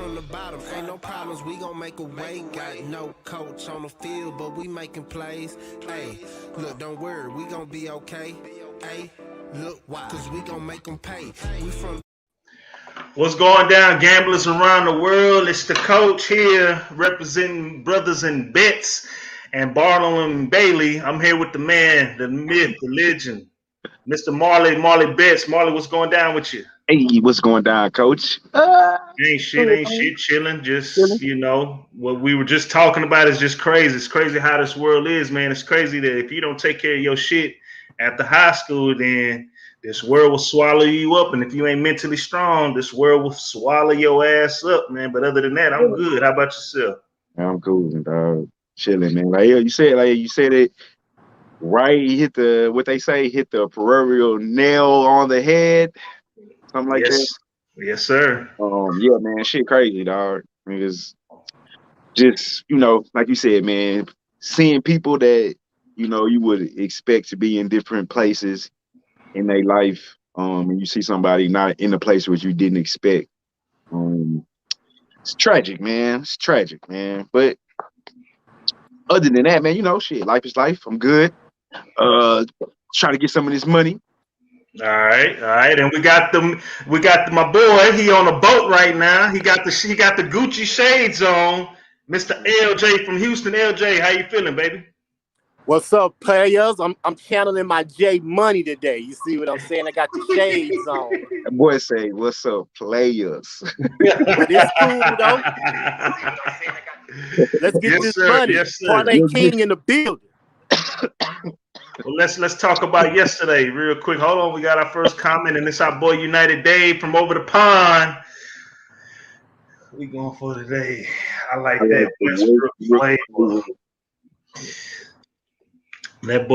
from the bottom, ain't no problems, we gon' make a way. Got no coach on the field, but we making plays. Hey, look, don't worry, we gon' be okay. Hey, look, why? Cause we gon' make them pay. We from What's going down, gamblers around the world? It's the coach here representing Brothers and Bets and Barnum and Bailey. I'm here with the man, the myth, the legend, Mr. Marley Betts. Marley, what's going down with you? Hey, what's going down, Coach? Ain't shit, chilling. Just, what we were just talking about is just crazy. It's crazy how this world is, man. It's crazy that if you don't take care of your shit after high school, then this world will swallow you up. And if you ain't mentally strong, this world will swallow your ass up, man. But other than that, I'm good. How about yourself? I'm cool, dog. Chilling, man. You said it right. You hit hit the proverbial nail on the head. Something like that. Yes, sir. Yeah, man, shit crazy, dog. I mean, it's just, like you said, man, seeing people that, you would expect to be in different places in their life, and you see somebody not in the place which you didn't expect. It's tragic, man. It's tragic, man. But other than that, man, shit, life is life. I'm good. Trying to get some of this money. All right. And we got my boy. He on a boat right now. He got the Gucci shades on. Mr. LJ from Houston. LJ, how you feeling, baby? What's up, players? I'm channeling my J Money today. You see what I'm saying? I got the shades on. That boy say, "What's up, players?" But it's cool though. Let's get this money. Yes, sir. Parlay King in the building. Well, let's talk about yesterday real quick. Hold on, we got our first comment, and it's our boy United Dave from over the pond. We going for today. I like that Westbrook flavor. That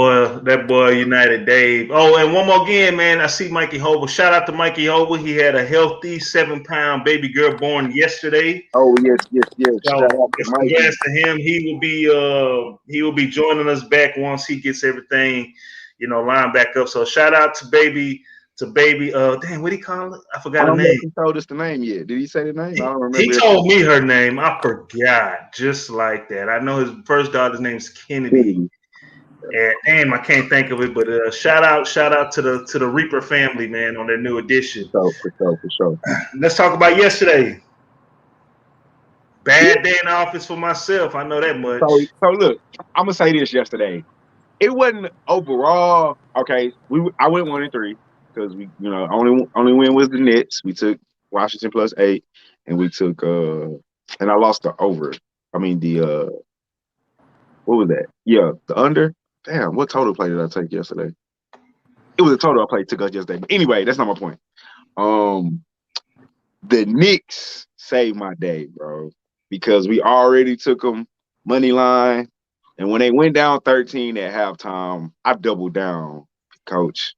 boy United Dave. Oh, and one more again, man. I see Mikey Hova. Shout out to Mikey Hova. He had a healthy 7-pound baby girl born yesterday. Oh yes. So congrats to him. He will be joining us back once he gets everything, lined back up. So shout out to baby. Damn, what do you call it? I forgot her name. He told us the name yet. Did he say the name? I don't remember. He told me her name. I forgot. Just like that. I know his first daughter's name is Kennedy. And damn, I can't think of it, but shout out to the Reaper family, man, on their new edition. For sure. Let's talk about yesterday. Bad day in the office for myself. I know that much. So look, I'm gonna say this yesterday. It wasn't overall okay. I went 1-3 because we, only win was the Nets. We took Washington +8, and we took and I lost the over. I mean what was that? Yeah, the under. Damn, what total play did I take yesterday? It was a total I played took us yesterday. But anyway, that's not my point. The Knicks saved my day, bro, because we already took them money line, and when they went down 13 at halftime, I doubled down, Coach.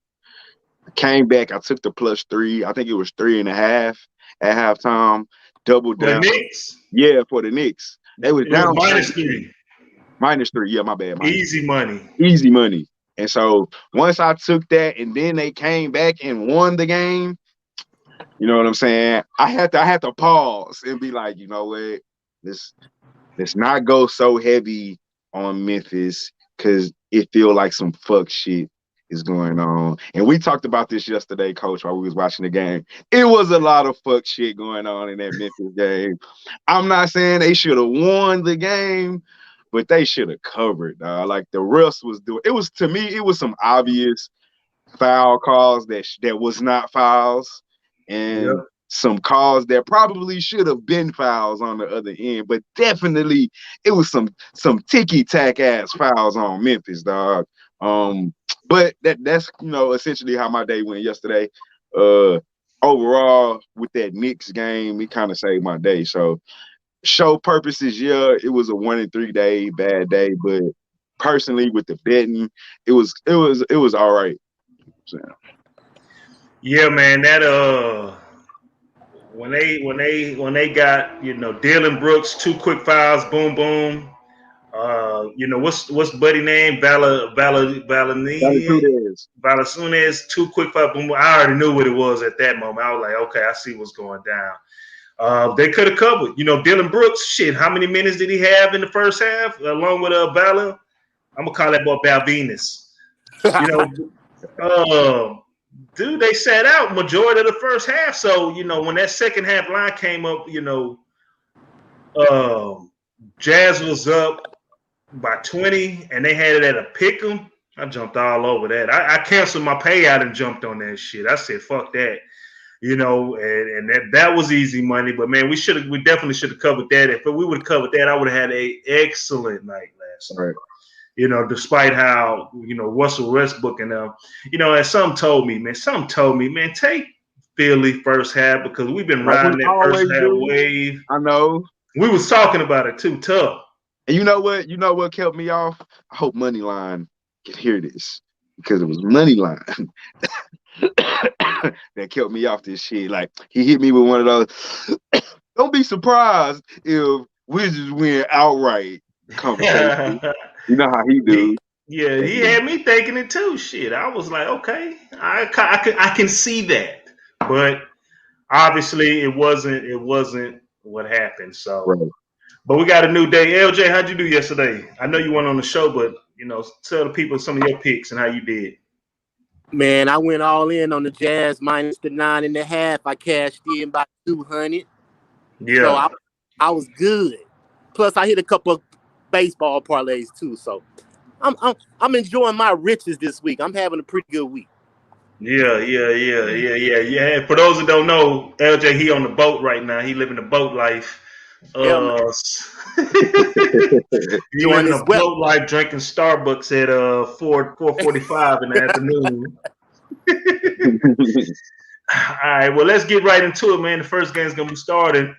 I came back, I took the +3. I think it was 3.5 at halftime. Doubled down. For the Knicks? Yeah, for the Knicks. They was down -3. -3, yeah, my bad. Easy money. And so once I took that, and then they came back and won the game, you know what I'm saying? I had to pause and be like, you know what? Let's not go so heavy on Memphis because it feel like some fuck shit is going on. And we talked about this yesterday, Coach, while we was watching the game. It was a lot of fuck shit going on in that Memphis game. I'm not saying they should have won the game, but they should have covered. Like the refs was doing. It was, to me, it was some obvious foul calls that was not fouls, and some calls that probably should have been fouls on the other end. But definitely, it was some ticky tack ass fouls on Memphis, dog. But that's essentially how my day went yesterday. Overall, with that Knicks game, it kind of saved my day. So. Show purposes, yeah, it was a 1-3 day, bad day, but personally with the betting, it was all right. So. Yeah, man, that when they got Dylan Brooks 2 quick fouls, boom boom. What's buddy name? Valanciunas 2 quick fouls, boom boom. I already knew what it was at that moment. I was like, okay, I see what's going down. They could have covered. You know, Dylan Brooks, shit, how many minutes did he have in the first half along with Valor? I'm going to call that boy Balvinus. You know, dude, they sat out majority of the first half. So, you know, when that second half line came up, you know, Jazz was up by 20 and they had it at a pick 'em. I jumped all over that. I canceled my payout and jumped on that shit. I said, fuck that. You know, and that was easy money. But man, we definitely should have covered that. If we would have covered that, I would have had an excellent night last night. You know, despite how, you know, Russell Westbrook and you know, and some told me, man, take Philly first half because we've been riding that first half wave. I know. We was talking about it too, tough. And you know what? You know what kept me off? I hope Moneyline can hear this because it was Moneyline that kept me off this shit. Like he hit me with one of those. Don't be surprised if Wizards win outright. Conversation. You know how he do. He had me thinking it too. Shit, I was like, okay, I can see that, but obviously it wasn't what happened. So, right. But we got a new day. LJ, how'd you do yesterday? I know you weren't on the show, but you know, tell the people some of your picks and how you did. Man, I went all in on the Jazz minus the 9.5. I cashed in by 200. Yeah, so I was good. Plus, I hit a couple of baseball parlays too. So I'm enjoying my riches this week. I'm having a pretty good week. Yeah. For those that don't know, LJ, he on the boat right now. He living the boat life. He living a boat life, drinking Starbucks at 4:45 in the afternoon. All right, well, let's get right into it, man. The first game's gonna be starting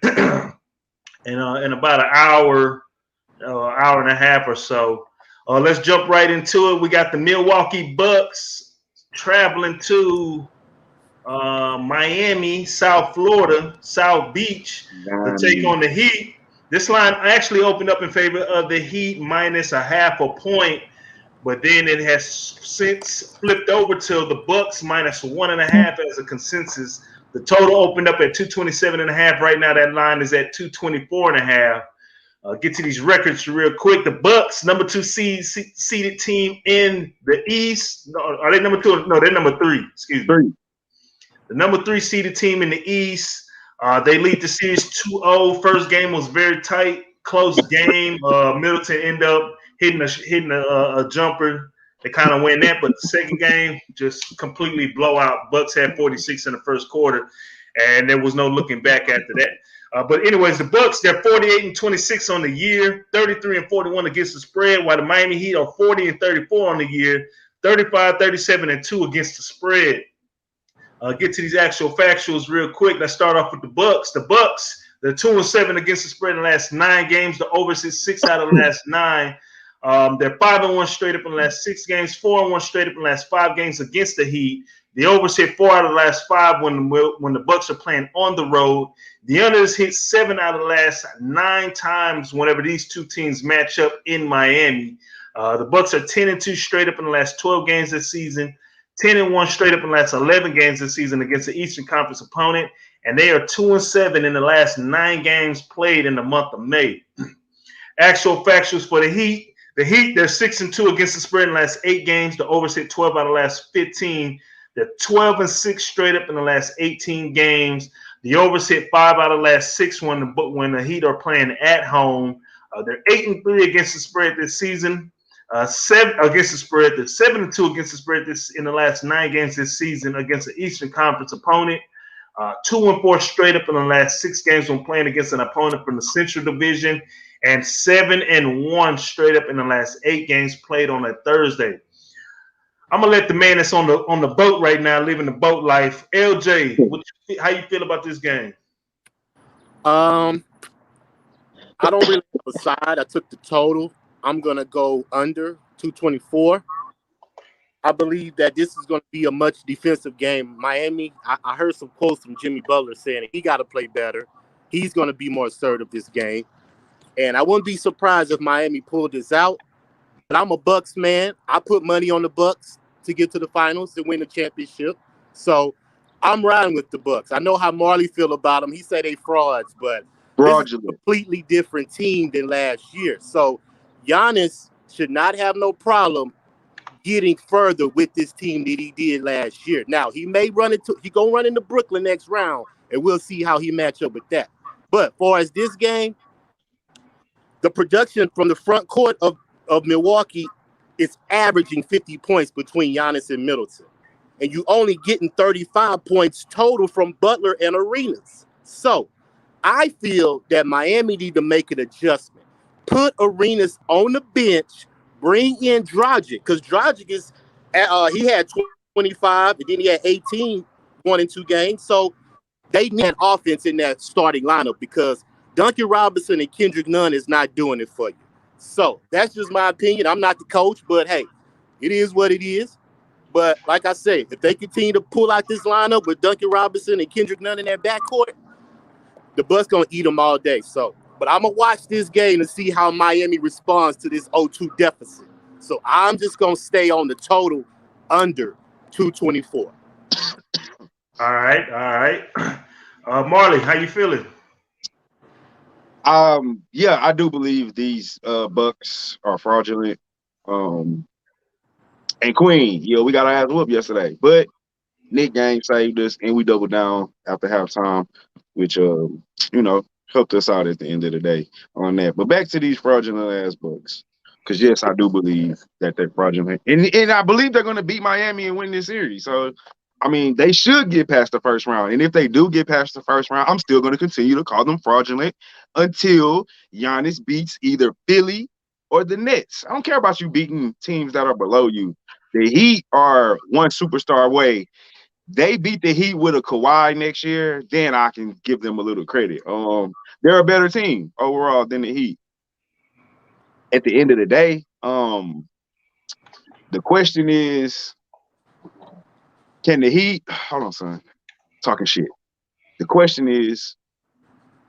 in about an hour and a half or so. Let's jump right into it. We got the Milwaukee Bucks traveling to Miami, South Florida, South Beach to take on the Heat. This line actually opened up in favor of the Heat minus a half a point, but then it has since flipped over to the Bucks minus 1.5 as a consensus. The total opened up at 227.5. Right now, that line is at 224.5. Get to these records real quick. The Bucks, number 2 seeded team in the East. No, are they number 2? No, they're number 3. Excuse me. The number 3 seeded team in the East. They lead the series 2-0. First game was very tight, close game. Middleton ended up hitting a jumper. They kind of win that, but the second game just completely blowout. Bucks had 46 in the first quarter, and there was no looking back after that. But anyways, the Bucks, they're 48-26 on the year, 33-41 against the spread, while the Miami Heat are 40-34 on the year, 35-37-2 against the spread. Get to these actual factuals real quick. Let's start off with the Bucks. The Bucks, they're 2-7 against the spread in the last 9 games. The overs hit 6 out of the last 9. They're 5-1 straight up in the last 6 games, 4-1 straight up in the last 5 games against the Heat. The overs hit 4 out of the last 5 when the Bucks are playing on the road. The unders hit 7 out of the last 9 times whenever these two teams match up in Miami. The Bucks are 10-2 straight up in the last 12 games this season, 10-1 straight up in the last 11 games this season against the Eastern Conference opponent, and they are 2-7 in the last 9 games played in the month of May. Actual factuals for the Heat. The Heat, they're 6-2 against the spread in the last 8 games. The overs hit 12 out of the last 15. They're 12-6 straight up in the last 18 games. The overs hit 5 out of the last 6 when the Heat are playing at home. They're 8-3 against the spread this season. 7 against the spread. They're 7-2 against the spread in the last 9 games this season against the Eastern Conference opponent. 2-4 straight up in the last 6 games when playing against an opponent from the Central Division, and 7-1 straight up in the last 8 games played on a Thursday. I'm gonna let the man that's on the boat right now, living the boat life, LJ. How you feel about this game? I don't really have a side. I took the total. I'm gonna go under 224. I believe that this is going to be a much defensive game. Miami, I heard some quotes from Jimmy Butler saying he got to play better. He's going to be more assertive this game. And I wouldn't be surprised if Miami pulled this out. But I'm a Bucks man. I put money on the Bucks to get to the finals to win the championship. So I'm riding with the Bucks. I know how Marley feel about them. He said they frauds, but this is a Fraudulent. completely different team than last year. So Giannis should not have no problem getting further with this team that he did last year. Now he gonna run into Brooklyn next round, and we'll see how he match up with that. But far as this game, the production from the front court of Milwaukee is averaging 50 points between Giannis and Middleton. And you only getting 35 points total from Butler and Arenas. So I feel that Miami need to make an adjustment. Put Arenas on the bench, bring in Dragic, because Dragic is he had 25 and then he had 18 1 and 2 games. So they need offense in that starting lineup because Duncan Robinson and Kendrick Nunn is not doing it for you. So that's just my opinion. I'm not the coach, but hey, it is what it is. But like I say, if they continue to pull out this lineup with Duncan Robinson and Kendrick Nunn in that backcourt, the Bucks gonna eat them all day. So, but I'm gonna watch this game to see how Miami responds to this 0-2 deficit. So I'm just gonna stay on the total under 224. All right. Marley, how you feeling? Yeah, I do believe these Bucks are fraudulent. And Queen, we got our ass whooped yesterday, but Nick Gang saved us, and we doubled down after halftime, which helped us out at the end of the day on that. But back to these fraudulent ass Bucks, because yes, I do believe that they're fraudulent, and I believe they're going to beat Miami and win this series. So, I mean, they should get past the first round, and if they do get past the first round, I'm still going to continue to call them fraudulent until Giannis beats either Philly or the Nets. I don't care about you beating teams that are below you. The Heat are one superstar away. They beat the Heat with a Kawhi next year, then I can give them a little credit. They're a better team overall than the Heat. At the end of the day, the question is, can the Heat hold on, son? Talking shit. The question is,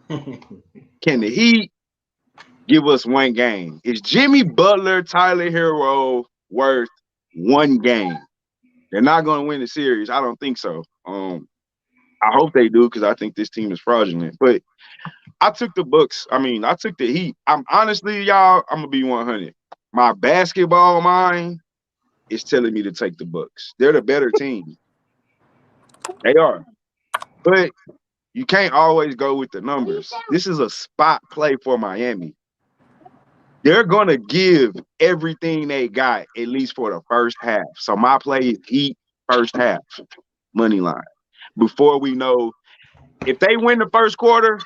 can the Heat give us one game? Is Jimmy Butler, Tyler Hero worth one game? They're not going to win the series. I don't think so. I hope they do because I think this team is fraudulent. But I took the Bucks. I took the Heat. I'm honestly, y'all, I'm gonna be 100. My basketball mind is telling me to take the Bucks. They're the better team. They are. But you can't always go with the numbers. This is a spot play for Miami. They're going to give everything they got, at least for the first half. So my play is Heat first half, money line. Before we know, if they win the first quarter,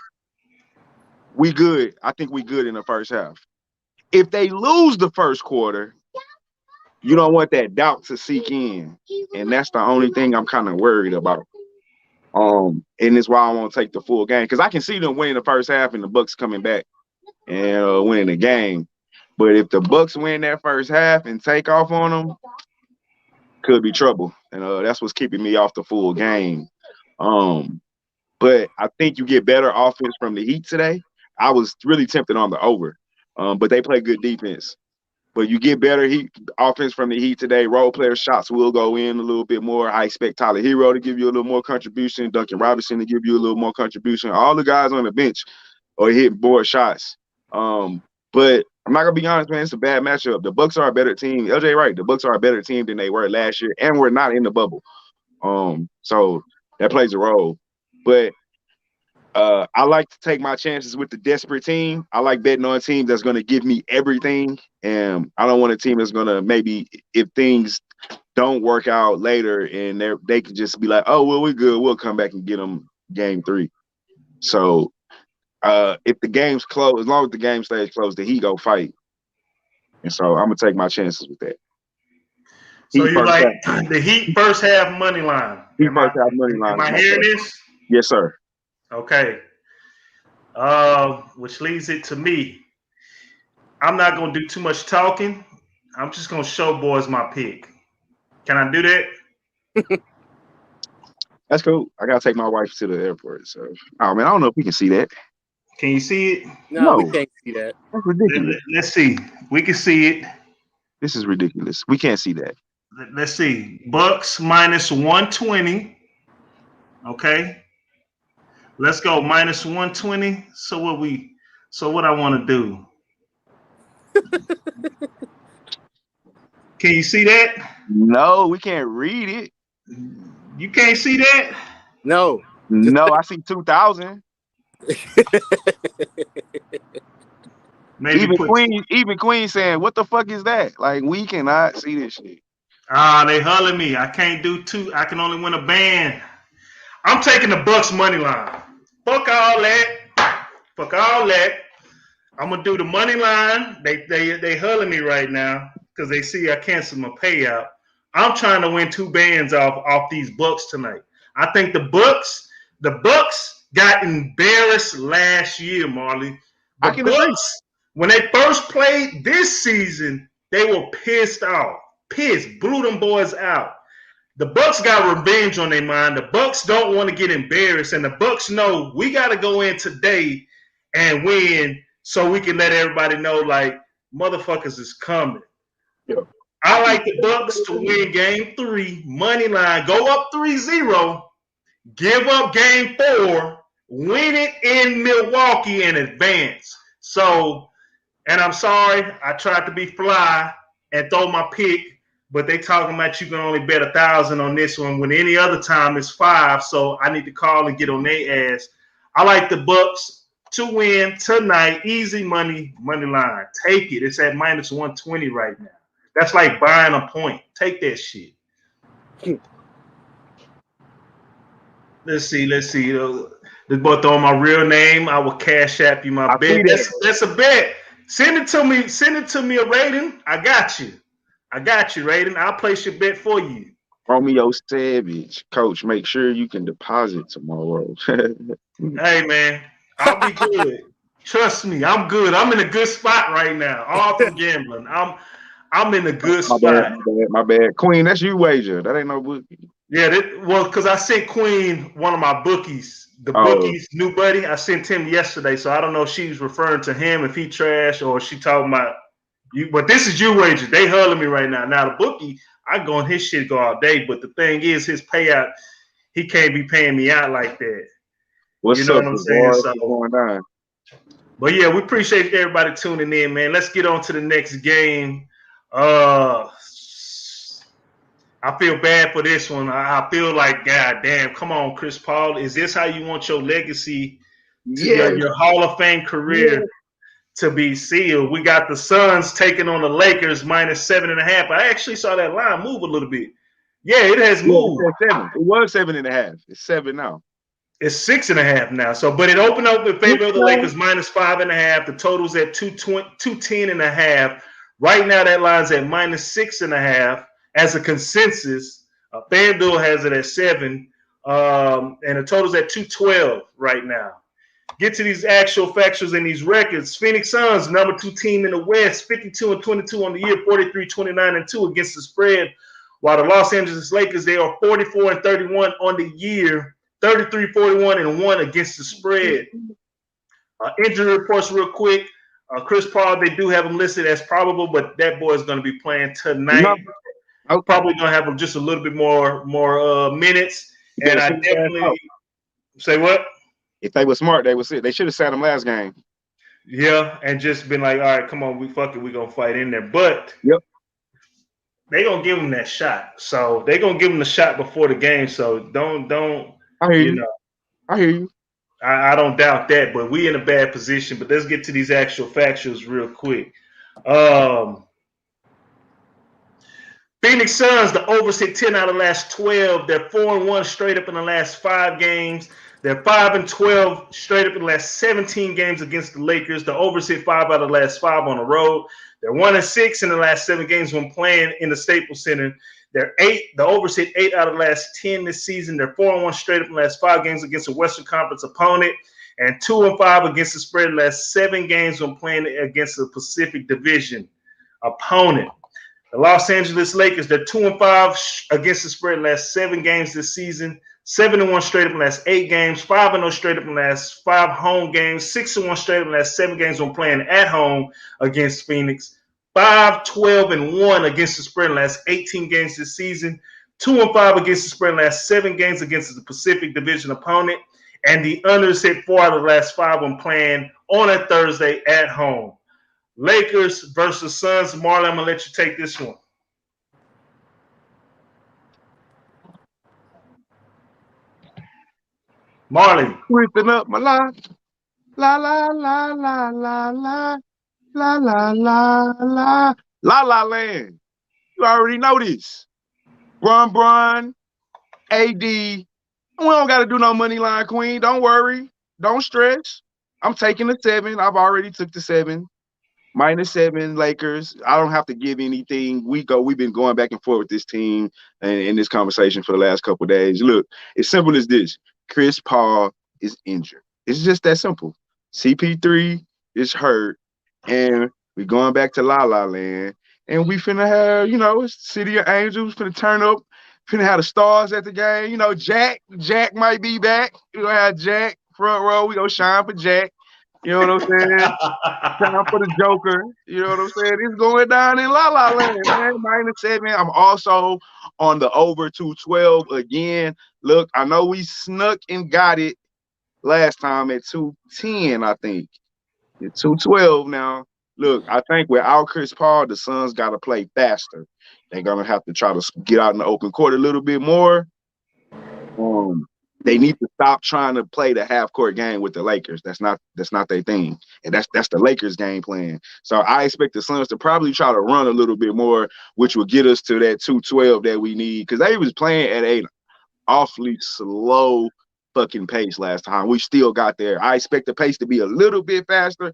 we good. I think we good in the first half. If they lose the first quarter, you don't want that doubt to seep in. And that's the only thing I'm kind of worried about. And it's why I want to take the full game. Because I can see them winning the first half and the Bucks coming back and winning the game. But if the Bucks win that first half and take off on them, could be trouble. And that's what's keeping me off the full game. But I think you get better offense from the Heat today. I was really tempted on the over, but they play good defense. But you get better Heat offense from the Heat today. Role player shots will go in a little bit more. I expect Tyler Hero to give you a little more contribution, Duncan Robinson to give you a little more contribution. All the guys on the bench are hitting board shots. But I'm not gonna be honest, man. It's a bad matchup. The Bucks are a better team. LJ right. The Bucks are a better team than they were last year, and we're not in the bubble. So that plays a role. But I like to take my chances with the desperate team. I like betting on a team that's going to give me everything. And I don't want a team that's going to maybe, if things don't work out later and they could just be like, oh, well, we're good. We'll come back and get them game 3. So if the game's closed, as long as the game stays closed, the Heat go fight. And so I'm going to take my chances with that. So you like the Heat first half money line? Heat first half money line. Am I hearing this? Yes, sir. Okay. Which leads it to me. I'm not going to do too much talking. I'm just going to show boys my pick. Can I do that? That's cool. I got to take my wife to the airport. So, I don't know if we can see that. Can you see it? No, we can't see that. That's ridiculous. Let's see. We can see it. This is ridiculous. We can't see that. Let's see. Bucks minus 120. Okay. Let's go minus 120. So what I want to do. Can you see that? No, we can't read it. You can't see that? No. No, I see 2,000. Maybe Even Queen saying, "What the fuck is that?" Like, we cannot see this shit. They hulling me. I can't do two. I can only win a band. I'm taking the Bucks money line. Fuck all that. Fuck all that. I'm gonna do the money line. They hulling me right now because they see I canceled my payout. I'm trying to win two bands off these Bucks tonight. I think the Bucks got embarrassed last year, Marley. The I can agree. Bucks, when they first played this season, they were pissed off. Pissed, blew them boys out. The Bucks got revenge on their mind. The Bucks don't want to get embarrassed, and the Bucks know we got to go in today and win so we can let everybody know, like, motherfuckers is coming. Yeah. I like the Bucks to win Game 3, money line, go up 3-0, give up Game 4, win it in Milwaukee, and advance. So, and I'm sorry, I tried to be fly and throw my pick, but they talking about you can only bet 1,000 on this one when any other time it's 5. So I need to call and get on their ass. I like the Bucks to win tonight. Easy money line. Take it. It's at minus 120 right now. That's like buying a point. Take that shit. Let's see. This boy throwing my real name. I will cash app you my bet. That's a bet. Send it to me. Send it to me a rating. I got you, Raiden. I'll place your bet for you. Romeo Savage, coach, make sure you can deposit tomorrow. Hey, man, I'll be good. Trust me, I'm good. I'm in a good spot right now. All from gambling. I'm in a good spot. My bad. Queen, that's you wager. That ain't no bookie. Yeah, because I sent Queen one of my bookies, bookie's new buddy. I sent him yesterday, so I don't know if she's referring to him, if he trash, or she talking about you. But this is you wager. They hulling me right now. Now the bookie, I go on his shit go all day, but the thing is, his payout, he can't be paying me out like that. What's up, what I'm saying? So, going down? But yeah, we appreciate everybody tuning in, man. Let's get on to the next game. I feel bad for this one. I feel like, God damn, come on, Chris Paul. Is this how you want your legacy to your Hall of Fame career to be sealed? We got the Suns taking on the Lakers minus 7.5. I actually saw that line move a little bit. Yeah, it has moved. It was 7.5. It's 7 now. It's 6.5 now. So, but it opened up in favor of the Lakers minus 5.5. The total's at 210.5. Right now, that line's at minus 6.5 as a consensus. FanDuel has it at 7, and the total's at 212 right now. Get to these actual factors and these records. Phoenix Suns, number 2 team in the West, 52-22 on the year, 43-29-2 against the spread. While the Los Angeles Lakers, they are 44-31 on the year, 33-41-1 against the spread. Injury reports real quick. Chris Paul, they do have him listed as probable, but that boy is going to be playing tonight. Probably going to have him just a little bit more minutes. And I definitely say what? If they were smart, they would sit. They should have sat him last game. Yeah, and just been like, all right, come on, we gonna fight in there. But they gonna give him that shot. So they gonna give him the shot before the game. So don't. I hear you. I hear you. I don't doubt that, but we in a bad position. But let's get to these actual factuals real quick. Phoenix Suns, the overs hit 10 out of the last 12. They're 4-1 straight up in the last 5 games. They're 5-12 straight up in the last 17 games against the Lakers. The overs hit 5 out of the last 5 on the road. They're 1-6 in the last 7 games when playing in the Staples Center. They're 8. The overs hit 8 out of the last 10 this season. They're 4-1 straight up in the last 5 games against a Western Conference opponent, and 2-5 against the spread in the last 7 games when playing against a Pacific Division opponent. The Los Angeles Lakers, they're 2-5 against the spread in the last 7 games this season. 7-1 straight up in the last 8 games. 5-0 straight up in the last 5 home games. 6-1 straight up in the last 7 games when playing at home against Phoenix. 5-12-1 against the spread in the last 18 games this season. 2-5 against the spread in the last 7 games against the Pacific Division opponent. And the unders hit 4 out of the last 5 when playing on a Thursday at home. Lakers versus Suns. Marley, I'm going to let you take this one. Marley. Whipping up my la la la la la la la la la la la la land. You already know this. Bron, AD. We don't got to do no money line, Queen. Don't worry. Don't stress. I'm taking the 7. I've already took the 7. -7 Lakers. I don't have to give anything. We've been going back and forth with this team and in this conversation for the last couple of days. Look, it's simple as this. Chris Paul is injured. It's just that simple. CP3 is hurt, and we're going back to La La Land, and we finna have, it's City of Angels, finna turn up, finna have the stars at the game. Jack might be back. We're gonna have Jack front row. We gonna shine for Jack. You know what I'm saying? Shine for the Joker. You know what I'm saying? It's going down in La La Land, man. -7. I'm also on the over 212 again. Look, I know we snuck and got it last time at 210, I think. At 212 now. Look, I think without Chris Paul, the Suns got to play faster. They're going to have to try to get out in the open court a little bit more. They need to stop trying to play the half-court game with the Lakers. That's not their thing. And that's the Lakers' game plan. So I expect the Suns to probably try to run a little bit more, which will get us to that 212 that we need. Because they was playing at an awfully slow fucking pace last time. We still got there. I expect the pace to be a little bit faster.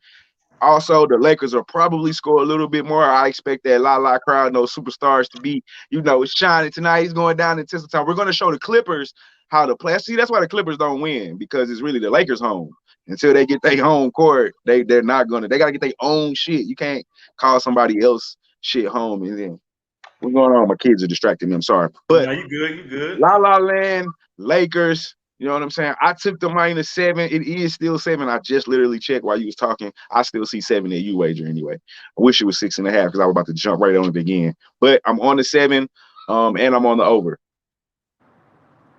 Also, the Lakers will probably score a little bit more. I expect that la crowd and those superstars to be, it's shining tonight. He's going down in Tinseltown. We're going to show the Clippers how to play. See, that's why the Clippers don't win, because it's really the Lakers' home. Until they get their home court, they're not going to. They got to get their own shit. You can't call somebody else shit home. And then what's going on? My kids are distracting me. I'm sorry. But no, you good. You good. La La Land, Lakers. You know what I'm saying? I took the -7. It is still 7. I just literally checked while you was talking. I still see 7 at you wager anyway. I wish it was 6.5 because I was about to jump right on it again. But I'm on the 7, and I'm on the over.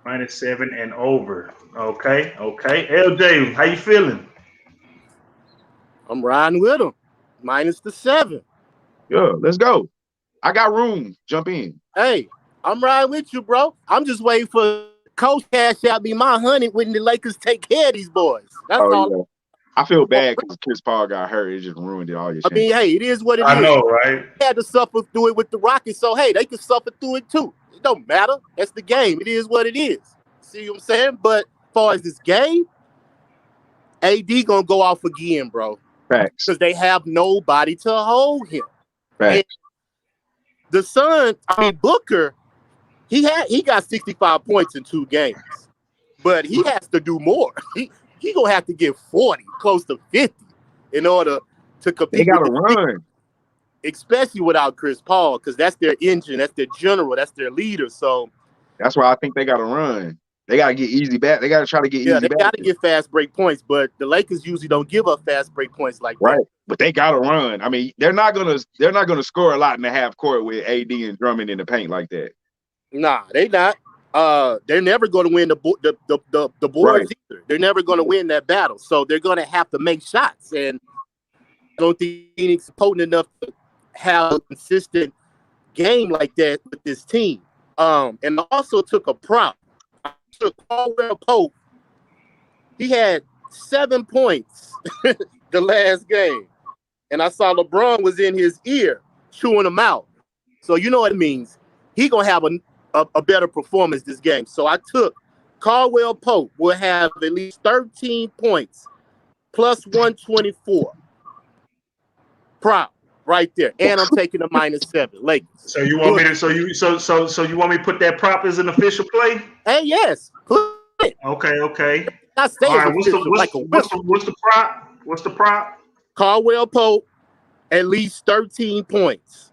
-7 and over. Okay. LJ, how you feeling? I'm riding with him. -7. Yeah, let's go. I got room. Jump in. Hey, I'm riding with you, bro. I'm just waiting for Coach cash out me my 100 when the Lakers take care of these boys. That's all. Yeah. I feel bad because Chris Paul got hurt. It just ruined it all. I mean, hey, it is what it is. I know, right? They had to suffer through it with the Rockets, so hey, they can suffer through it too. It don't matter. That's the game. It is what it is. See what I'm saying? But as far as this game, AD gonna go off again, bro. Facts. Because they have nobody to hold him. Facts. And the Sun, Booker, he got 65 points in 2 games, but he has to do more. He gonna have to get 40, close to 50, in order to compete. They gotta run, especially without Chris Paul, because that's their engine, that's their general, that's their leader. So that's why I think they gotta run. They gotta get easy back. They gotta try to get easy back. Yeah, they gotta get fast break points, but the Lakers usually don't give up fast break points like that. Right, but they gotta run. I mean, they're not gonna score a lot in the half court with AD and Drummond in the paint like that. Nah, they not. They're never going to win the boards right. either. They're never going to win that battle. So they're going to have to make shots. And I don't think Phoenix is potent enough to have a consistent game like that with this team. And I also took a prop. I took Caldwell Pope. He had 7 points the last game. And I saw LeBron was in his ear chewing him out. So you know what it means. He going to have a better performance this game. So I took Caldwell Pope will have at least 13 points plus 124. Prop right there. And I'm taking a -7. Lakers. So you want me to so you want me to put that prop as an official play? Hey, yes. Put it. Okay. I say all right, what's the prop? What's the prop? Caldwell Pope at least 13 points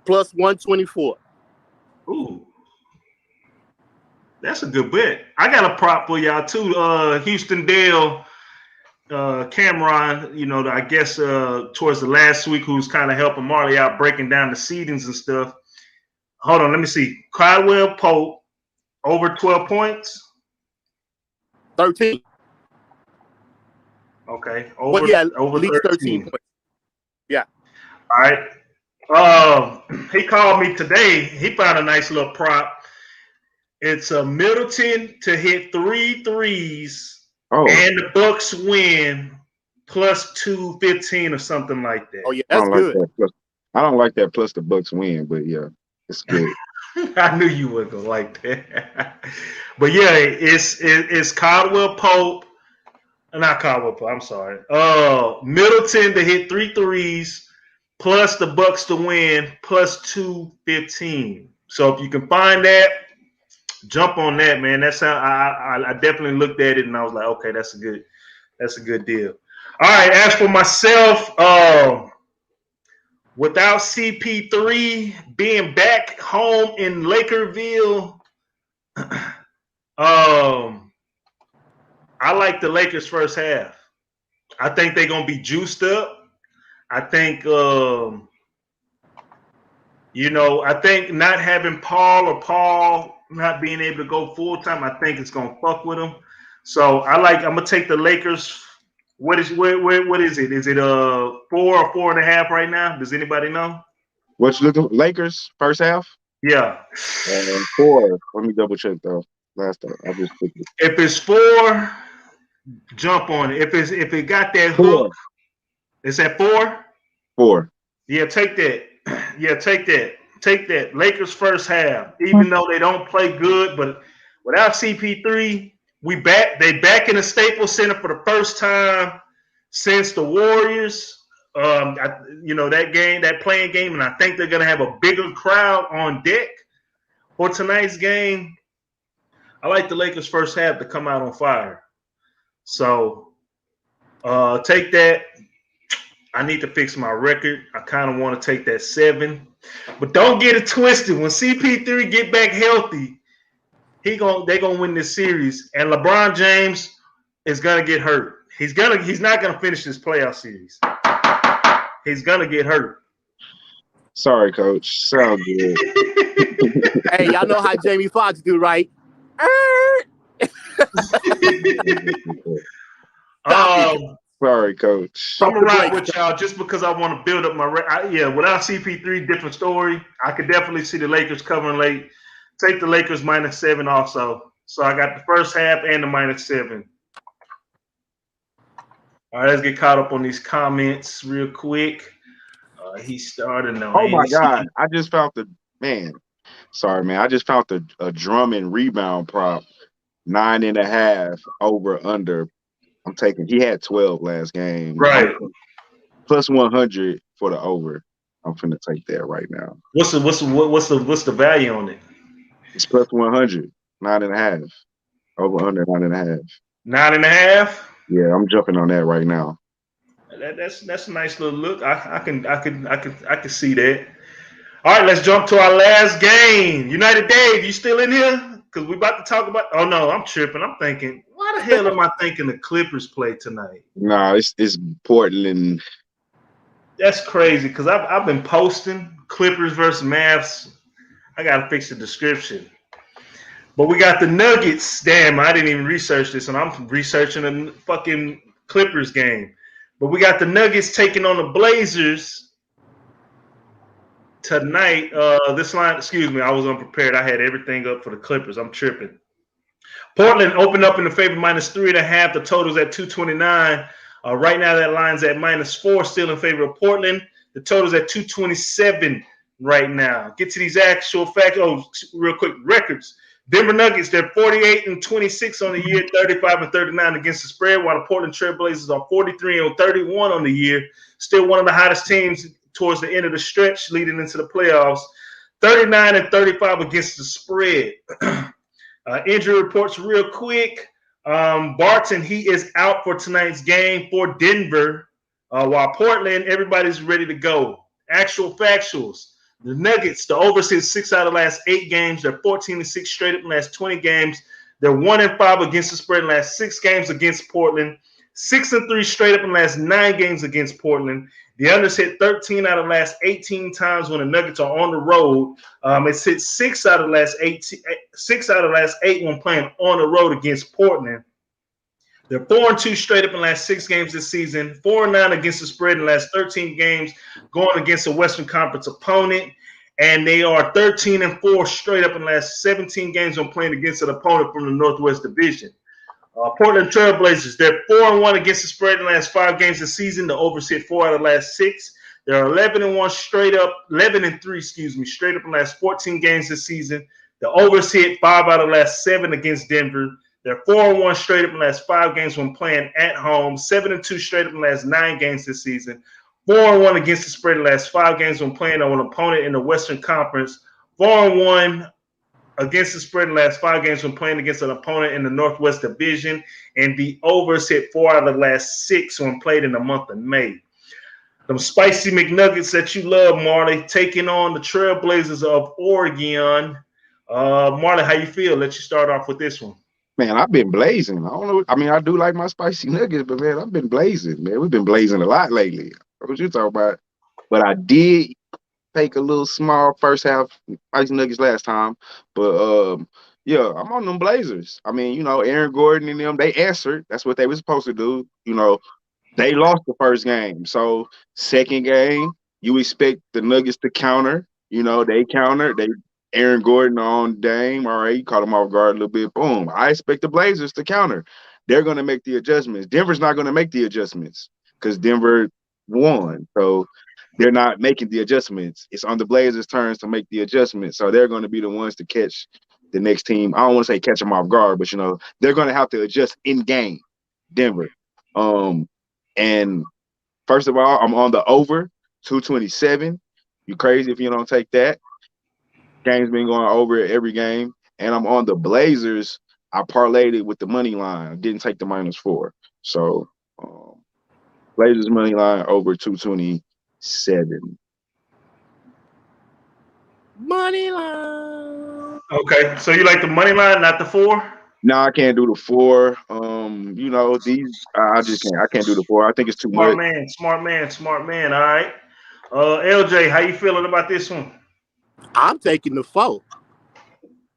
plus 124. Ooh, that's a good bet. I got a prop for y'all too. Houston Dale, Cameron, I guess towards the last week, who's kind of helping Marley out, breaking down the seedings and stuff. hold on, let me see. Caldwell Pope over 12 points. 13. Okay, Well, yeah, over at least 13 13. points. Yeah. All right. He called me today. He found a nice little prop. It's a Middleton to hit 3 threes, and the Bucks win plus 215 or something like that. Oh yeah, I that's don't like good. that. I don't like that. Plus the Bucks win, but yeah, it's good. I knew you weren't gonna like that. But yeah, it's Caldwell Pope. Not Caldwell Pope. I'm sorry. Middleton to hit 3 threes, plus the Bucks to win plus 215. So if you can find that, jump on that, man. That's how I definitely looked at it and I was like, okay, that's a good deal. All right. As for myself, without CP3 being back home in Lakerville, I like the Lakers first half. I think they're gonna be juiced up. I think I think not having Paul not being able to go full time, I think it's gonna fuck with them. So I'm gonna take the Lakers. What is it? Is it 4 or 4.5 right now? Does anybody know? What you looking? Lakers first half? Yeah. 4. Let me double check though. Last time I just picked it. If it's 4, jump on it. If it got that hook, it's at 4. 4. Yeah, take that. Yeah, take that. Take that. Lakers first half. Even though they don't play good, but without CP3, they back in the Staples Center for the first time since the Warriors. That playing game, and I think they're gonna have a bigger crowd on deck for tonight's game. I like the Lakers first half to come out on fire. So take that. I need to fix my record. I kind of want to take that 7. But don't get it twisted. When CP3 get back healthy, they're gonna win this series. And LeBron James is gonna get hurt. He's not gonna finish this playoff series. He's gonna get hurt. Sorry, coach. Sound good. Hey, y'all know how Jamie Foxx do, right? Sorry, coach. I'm gonna ride with y'all just because I want to build up my without CP3, different story. I could definitely see the Lakers covering late. Take the Lakers -7 also. So I got the first half and the -7. All right, let's get caught up on these comments real quick. He started now. Oh my God! I just found Sorry, man. I just found a Drummond rebound prop, 9.5 over under. I'm taking. He had 12 last game. Right. Plus 100 for the over. I'm finna take that right now. What's the value on it? It's plus 100. 9.5 over under 9.5. 9.5. Yeah, I'm jumping on that right now. That's a nice little look. I can see that. All right, let's jump to our last game. United Dave, you still in here? Because we're about to talk about. Oh no, I'm tripping. I'm thinking, why the hell am I thinking the Clippers play tonight? No, it's Portland. That's crazy because I've been posting Clippers versus Mavs. I gotta fix the description. But we got the Nuggets. Damn, I didn't even research this, and I'm researching the fucking Clippers game. But we got the Nuggets taking on the Blazers tonight. This line, excuse me, I was unprepared. I had everything up for the Clippers. I'm tripping. Portland opened up in the favor -3.5. The total's at 229. Right now, that line's at -4, still in favor of Portland. The total's at 227 right now. Get to these actual facts. Oh, real quick, records. Denver Nuggets, they're 48-26 on the year, 35-39 against the spread, while the Portland Trail Blazers are 43-31 on the year. Still one of the hottest teams towards the end of the stretch leading into the playoffs. 39-35 against the spread. Injury reports real quick. Barton, he is out for tonight's game for Denver, while Portland, everybody's ready to go. Actual factuals. The Nuggets, the overseas 6 out of the last 8 games. They're 14-6 straight up in the last 20 games. They're 1-5 against the spread in the last 6 games against Portland. 6-3 straight up in the last 9 games against Portland. The unders hit 13 out of the last 18 times when the Nuggets are on the road. It's hit 6 out of the last 8 when playing on the road against Portland. They're 4-2 straight up in the last 6 games this season. 4-9 against the spread in the last 13 games going against a Western Conference opponent. And they are 13-4 straight up in the last 17 games when playing against an opponent from the Northwest Division. Portland Trailblazers, they're 4-1 against the spread in the last 5 games this season. The overs hit 4 out of the last 6. They're 11-1 straight up, 11-3, straight up in the last 14 games this season. The overs hit 5 out of the last 7 against Denver. They're 4-1 straight up in the last 5 games when playing at home. 7-2 straight up in the last 9 games this season. 4-1 against the spread in the last 5 games when playing on an opponent in the Western Conference. 4-1 against the spread in the last 5 games when playing against an opponent in the Northwest Division. And the overs hit 4 out of the last 6 when played in the month of May. Them spicy McNuggets that you love, Marley, taking on the Trailblazers of Oregon. Marley, how you feel? Let you start off with this one. Man, I've been blazing. I don't know. I mean, I do like my spicy nuggets, but man, I've been blazing. Man, we've been blazing a lot lately. What you talking about? But I did take a little small first half spicy nuggets last time. But yeah, I'm on them Blazers. I mean, you know, Aaron Gordon and them, they answered. That's what they were supposed to do. You know, they lost the first game. So second game, you expect the Nuggets to counter. You know, they countered. Aaron Gordon on Dame. All right, you caught him off guard a little bit. Boom. I expect the Blazers to counter. They're going to make the adjustments. Denver's not going to make the adjustments because Denver won. So they're not making the adjustments. It's on the Blazers' turns to make the adjustments. So they're going to be the ones to catch the next team. I don't want to say catch them off guard, but, you know, they're going to have to adjust in game, Denver. And first of all, I'm on the over 227. You crazy if you don't take that. Game's been going over every game, and I'm on the Blazers. I parlayed it with the money line. I didn't take the -4. So Blazers money line over 227. Money line. Okay, so you like the money line, not the 4? No, I can't do the 4. You know, I just can't. I can't do the 4. I think it's too much. Smart man. All right. LJ, how you feeling about this one? I'm taking the 4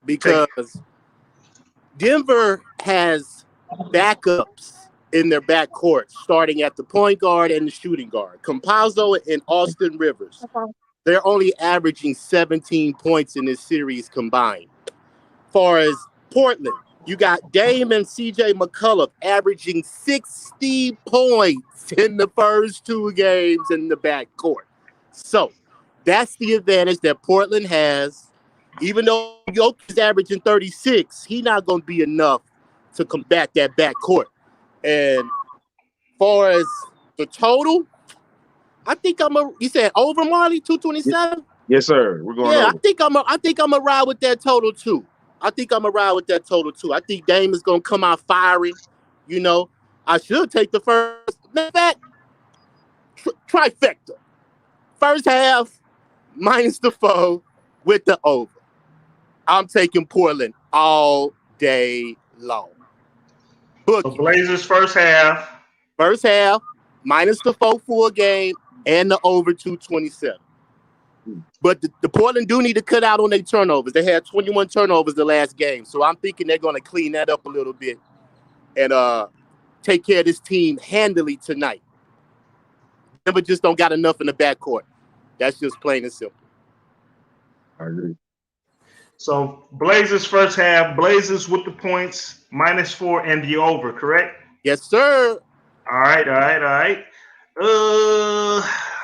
because Denver has backups in their backcourt, starting at the point guard and the shooting guard. Campazzo and Austin Rivers. They're only averaging 17 points in this series combined. Far as Portland, you got Dame and CJ McCullough averaging 60 points in the first 2 games in the backcourt. So that's the advantage that Portland has. Even though Jokic is averaging 36, he's not going to be enough to combat that backcourt. And far as the total, I think you said over, Marley, 227? Yes, sir. We're going over. I think I'm gonna ride with that total too. I think Dame is gonna come out firing. You know, I should take the first. Matter of fact, trifecta. First half minus the 4 with the over. I'm taking Portland all day long. So Blazers first half. First half minus the 4 full game and the over 227. But the Portland do need to cut out on their turnovers. They had 21 turnovers the last game. So I'm thinking they're going to clean that up a little bit and take care of this team handily tonight. Denver just don't got enough in the backcourt. That's just plain and simple. I agree. So Blazers first half, Blazers with the points, -4 and the over, correct? Yes, sir. All right.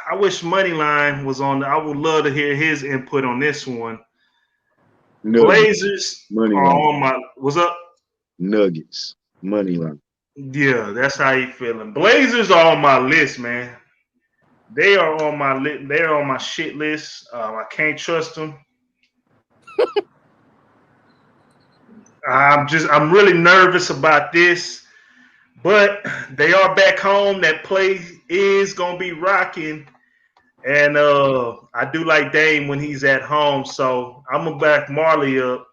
I wish Moneyline was on. I would love to hear his input on this one. Blazers are on my. What's up? Nuggets Moneyline. Yeah, that's how you feeling. Blazers are on my list, man. They are on my list. They're on my shit list. I can't trust them. I'm really nervous about this, but they are back home. That play is gonna be rocking, and I do like Dame when he's at home. So I'm gonna back Marley up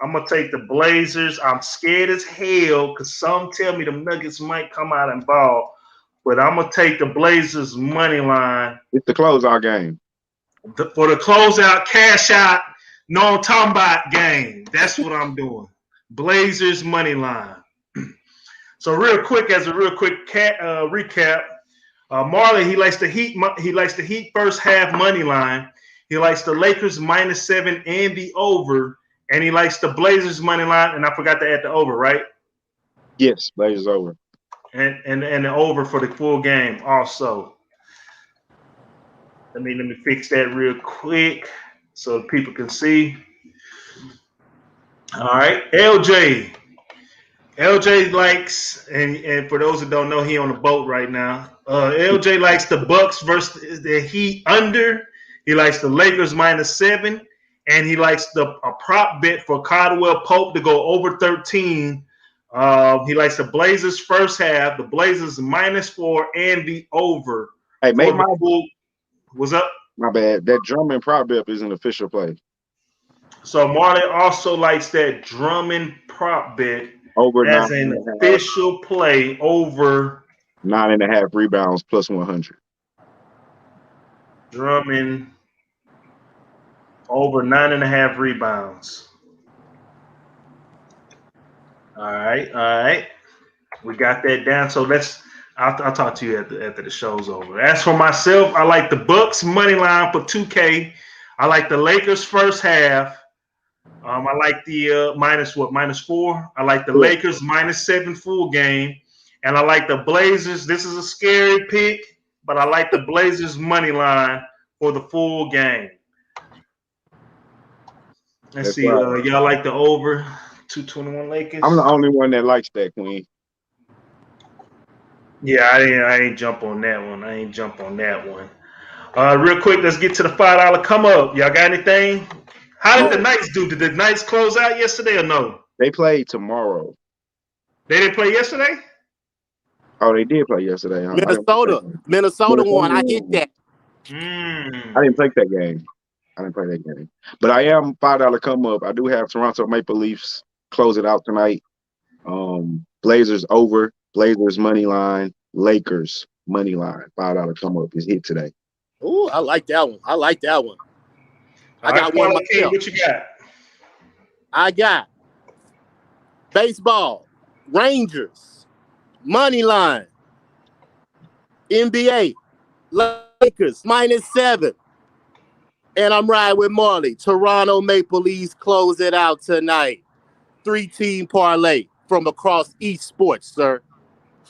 I'm gonna take the Blazers. I'm scared as hell because some tell me the Nuggets might come out and ball, but I'm gonna take the Blazers money line. It's the closeout game. For the closeout, cash out, no talking about game. That's what I'm doing. Blazers money line. So real quick recap, Marley, he likes the Heat. He likes the Heat first half money line. He likes the Lakers -7 and the over, and he likes the Blazers money line. And I forgot to add the over, right? Yes, Blazers over. And the over for the full game also. Let me fix that real quick so people can see. All right, LJ. LJ likes, and for those that don't know, he on a boat right now. LJ likes the Bucks versus the Heat under. He likes the Lakers -7, and he likes a prop bet for Caldwell Pope to go over 13. He likes the Blazers first half, the Blazers -4, and the over. Hey, make my what's up? My bad. That Drummond prop bet is an official play. So Marley also likes that Drummond prop bet Over as an official play over 9.5 rebounds plus 100. Drummond over 9.5 rebounds. All right. We got that down. So I'll talk to you after the show's over. As for myself, I like the Bucks money line for 2K. I like the Lakers first half. I like the -4. I like the Lakers -7 full game, and I like the Blazers. This is a scary pick, but I like the Blazers money line for the full game. Let's see. Right. Y'all like the over 221 Lakers? I'm the only one that likes that, Queen. Yeah, I ain't jump on that one. Real quick, let's get to the $5 come up. Y'all got anything? How did the Knights do? Did the Knights close out yesterday or no? They played tomorrow. They didn't play yesterday? Oh, they did play yesterday. Minnesota won. I get that. I didn't play that game. But I am $5 come up. I do have Toronto Maple Leafs close it out tonight. Blazers over. Blazers money line. Lakers money line. $5 come up is hit today. Ooh, I like that one. I got one myself. What you got? I got baseball, Rangers, money line, NBA, Lakers -7. And I'm riding with Marley. Toronto Maple Leafs close it out tonight. 3-team parlay from across East Sports, sir.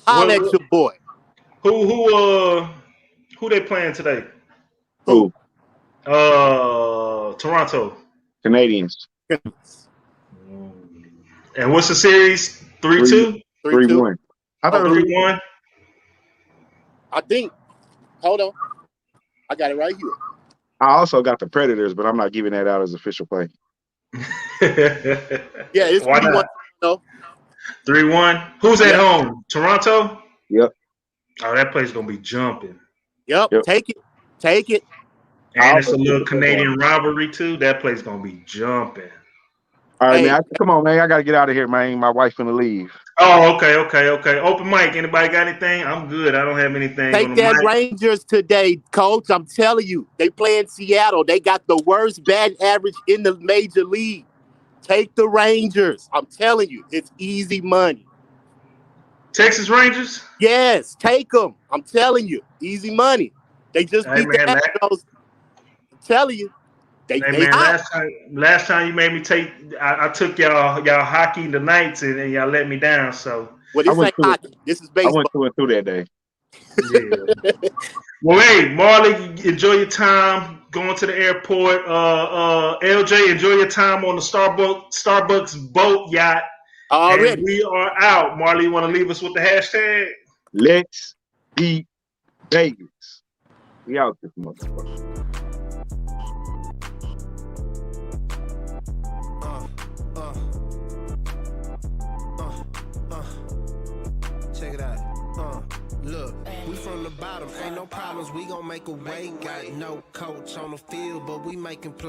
Holla at your boy. Who they playing today? Who? Toronto. Canadians. And what's the series? 3-2? 3-1. I thought 3-1. I think. Hold on. I got it right here. I also got the Predators, but I'm not giving that out as official play. Yeah, it's 3-1. 3-1. Who's at home? Toronto? Yep. Oh, that place gonna be jumping. Yep. Take it. And it's a little Canadian rivalry too. That place gonna be jumping. All right, man. Come on, man. I gotta get out of here, man. My wife finna leave. Oh, okay. Open mic. Anybody got anything? I'm good. I don't have anything. Take that Rangers today, coach. I'm telling you, they play in Seattle. They got the worst batting average in the major league. Take the Rangers. I'm telling you, it's easy money. Texas Rangers? Yes, take them. I'm telling you, easy money. They just beat the Astros. I'm telling you. Last time you made me take, I took y'all hockey the Knights and y'all let me down. So this ain't hockey. This is baseball. I went through that day. Yeah. Well, hey, Marley, enjoy your time going to the airport. LJ, enjoy your time on the Starbucks boat yacht. Already. And we are out. Marley, you want to leave us with the hashtag? Let's beat Vegas. We out this motherfucker. Check it out. Look, we from the bottom, ain't no problems. We gon' make a way. Got no coach on the field, but we making plays.